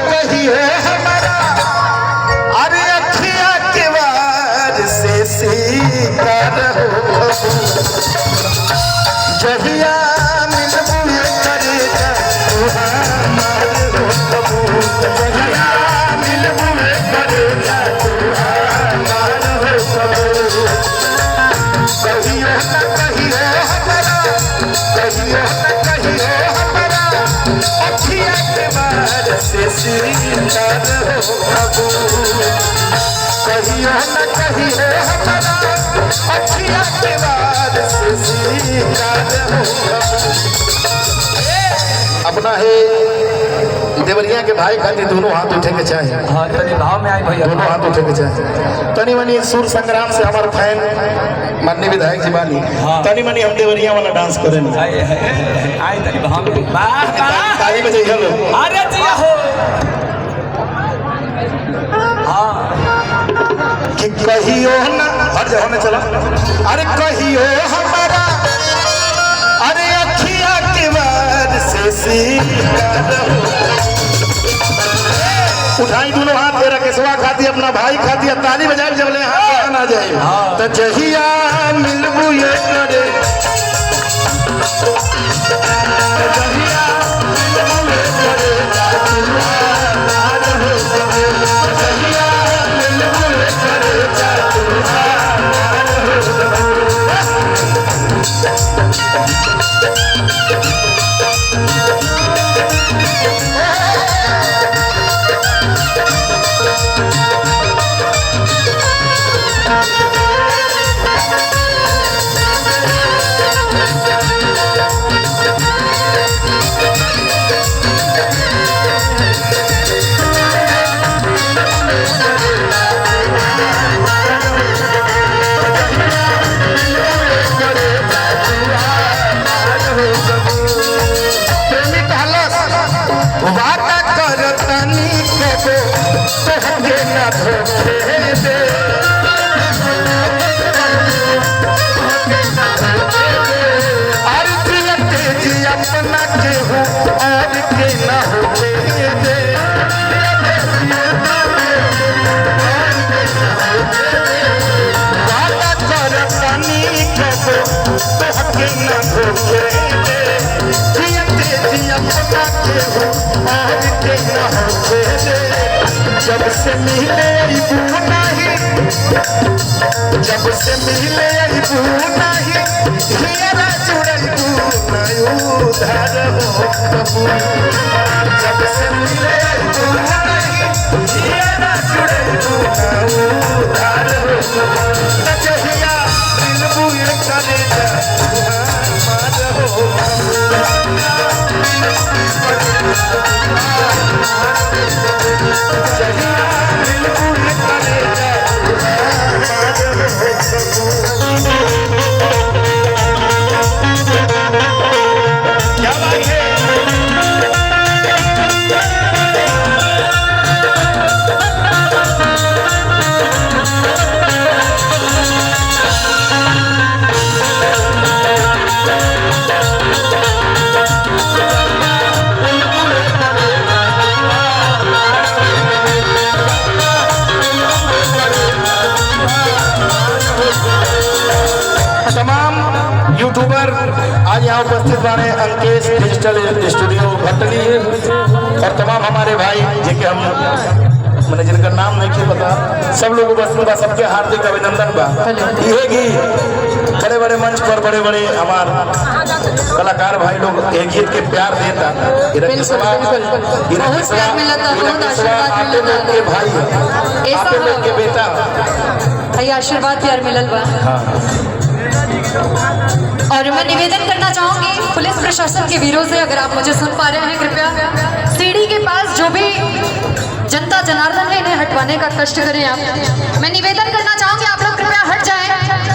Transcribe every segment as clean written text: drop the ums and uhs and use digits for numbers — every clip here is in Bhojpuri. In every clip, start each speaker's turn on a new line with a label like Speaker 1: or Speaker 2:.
Speaker 1: कहियो हमारा अरे अखिया के वार से सीकर हो जहिया मिलबू करे हमार हो कबू जहिया मिलबू करे हमार हो कबू कहियो न कहियो हमारा कहियो न कहियो हमारा अखिया के बार से सीकर हो कबू कहियो न कहियो हमारा अखिया के बार से सीकर हो कबू। अपना है देवरिया के भाई खातिर दोनों हाथ उठे के चाहे।
Speaker 2: हाँ तनी भाव में आई भैया,
Speaker 1: दोनों हाथ उठे के चाहे। तनी मनी सुर संग्राम से हमारे फैन माननीय विधायक जी बानी तनी मनी हम देवरिया वाला डांस करें
Speaker 2: आई तनी भाव में
Speaker 1: ताली बजाइए हेलो
Speaker 2: अरे जिया हो। हाँ
Speaker 1: कि कहियो ना हर जगह में चला अरे कहियो हमारा अरे अखिया के बार से सीकर उठाई दोनों हाथ तेरा केसवा खाती अपना भाई खाती ताली बजाए जब ले हाथ ना जाए तो जहिया मिलबू ये करे जहिया मिलबू ये करे जहिया मिलबू ये करे जब से मिले नहीं जब से मिले नहीं हियरा जुड़ल उधर हो कबू जब से मिले नहीं हियरा जुड़ल उधर हो जहिया मिलबू करे हमार हो यूट्यूबर आज यहाँ उपस्थित बने अंकेश डिजिटल स्टूडियो भटली और तमाम हमारे भाई जिनके हम मैंने जिनका नाम नहीं पता सब लोग उपस्थित बा सबके हार्दिक अभिनंदन बा। ये गीत बड़े बड़े मंच पर बड़े बड़े हमारे कलाकार भाई लोग ये गीत के प्यार देता के भाई आपके लोग के बेटा
Speaker 3: आशीर्वाद प्यार मिलल बा। और मैं निवेदन करना चाहूंगी पुलिस प्रशासन के वीरों से, अगर आप मुझे सुन पा रहे हैं कृपया सीढ़ी के पास जो भी जनता जनार्दन है इन्हें हटवाने का कष्ट करें आप। मैं निवेदन करना चाहूंगी आप लोग कृपया हट जाएं,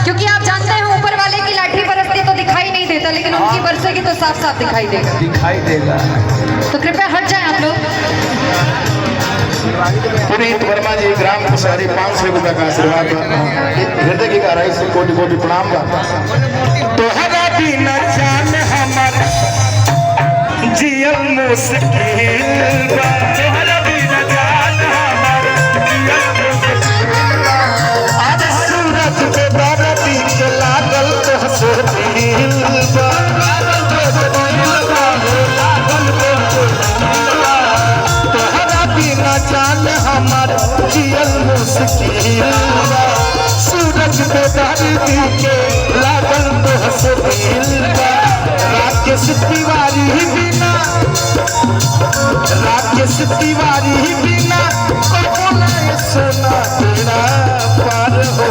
Speaker 3: क्योंकि आप जानते हैं ऊपर वाले की लाठी बरसती तो दिखाई नहीं देता, लेकिन उनकी बरसेगी तो साफ साफ दिखाई देगा। तो कृपया हट जाएं आप लोग।
Speaker 1: पुनीत वर्मा जी ग्राम कुशहरी 500 रुपये का आशीर्वाद हृदय की गहराई से कोटि कोटि प्रणाम बा। तोहरा बिना जान हमर जियल मुश्किल बा, तोहरा मुश्किल बा सूरज पे दर्दी के लागल तो हंसदिल बा राकेश तिवारी बिना सोना तेरा पार हो